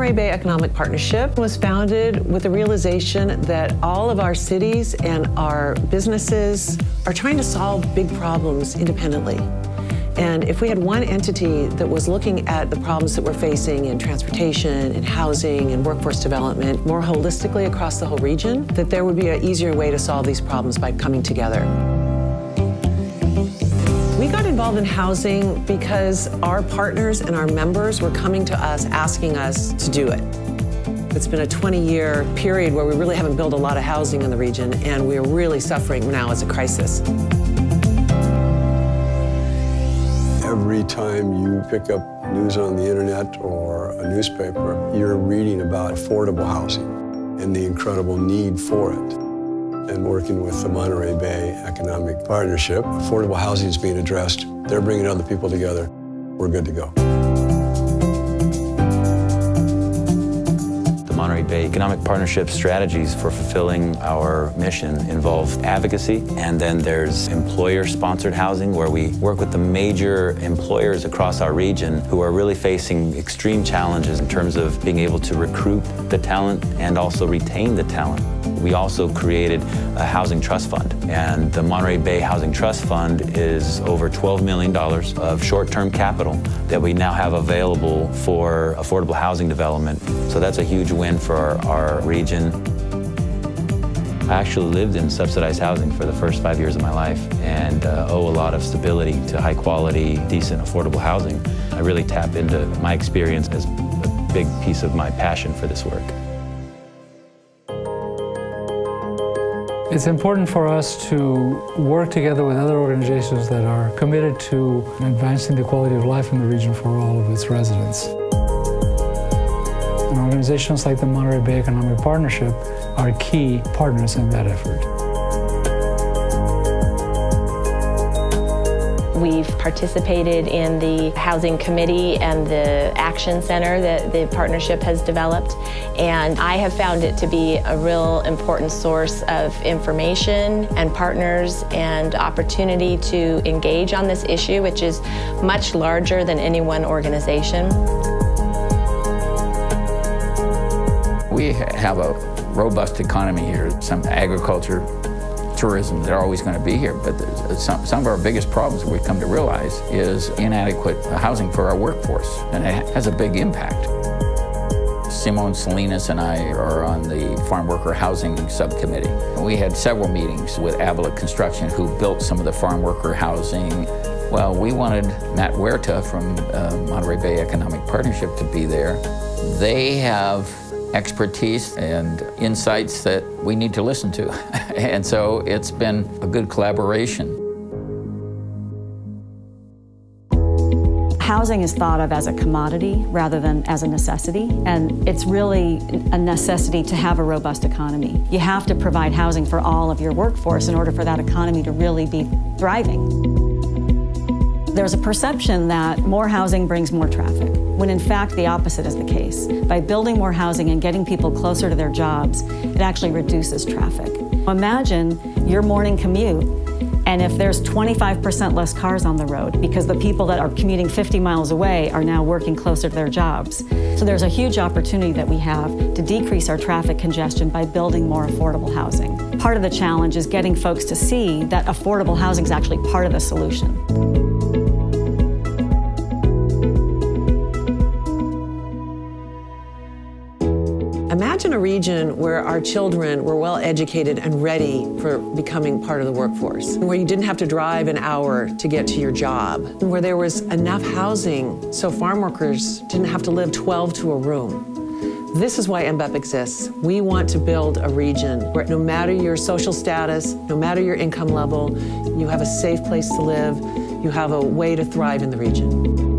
Monterey Bay Economic Partnership was founded with the realization that all of our cities and our businesses are trying to solve big problems independently. And if we had one entity that was looking at the problems that we're facing in transportation, in housing, and workforce development more holistically across the whole region, that there would be an easier way to solve these problems by coming together. We got involved in housing because our partners and our members were coming to us asking us to do it. It's been a 20-year period where we really haven't built a lot of housing in the region, and we are really suffering now as a crisis. Every time you pick up news on the internet or a newspaper, you're reading about affordable housing and the incredible need for it. And working with the Monterey Bay Economic Partnership, affordable housing is being addressed. They're bringing other people together. We're good to go. Monterey Bay Economic Partnership strategies for fulfilling our mission involve advocacy, and then there's employer-sponsored housing, where we work with the major employers across our region who are really facing extreme challenges in terms of being able to recruit the talent and also retain the talent. We also created a housing trust fund, and the Monterey Bay Housing Trust Fund is over $12 million of short-term capital that we now have available for affordable housing development. So that's a huge win for our region. I actually lived in subsidized housing for the first 5 years of my life and owe a lot of stability to high-quality, decent, affordable housing. I really tap into my experience as a big piece of my passion for this work. It's important for us to work together with other organizations that are committed to advancing the quality of life in the region for all of its residents. And organizations like the Monterey Bay Economic Partnership are key partners in that effort. We've participated in the Housing Committee and the Action Center that the partnership has developed, and I have found it to be a real important source of information and partners and opportunity to engage on this issue, which is much larger than any one organization. We have a robust economy here, some agriculture, tourism, they're always going to be here, but some of our biggest problems we come to realize is inadequate housing for our workforce, and it has a big impact. Simone Salinas and I are on the Farm Worker Housing Subcommittee. We had several meetings with Avila Construction, who built some of the farm worker housing. Well, we wanted Matt Huerta from Monterey Bay Economic Partnership to be there. They have expertise and insights that we need to listen to. And so it's been a good collaboration. Housing is thought of as a commodity rather than as a necessity, and it's really a necessity to have a robust economy. You have to provide housing for all of your workforce in order for that economy to really be thriving. There's a perception that more housing brings more traffic, when in fact the opposite is the case. By building more housing and getting people closer to their jobs, it actually reduces traffic. Imagine your morning commute, and if there's 25% less cars on the road because the people that are commuting 50 miles away are now working closer to their jobs. So there's a huge opportunity that we have to decrease our traffic congestion by building more affordable housing. Part of the challenge is getting folks to see that affordable housing is actually part of the solution. Imagine a region where our children were well educated and ready for becoming part of the workforce, where you didn't have to drive an hour to get to your job, where there was enough housing so farm workers didn't have to live 12 to a room. This is why MBEP exists. We want to build a region where no matter your social status, no matter your income level, you have a safe place to live, you have a way to thrive in the region.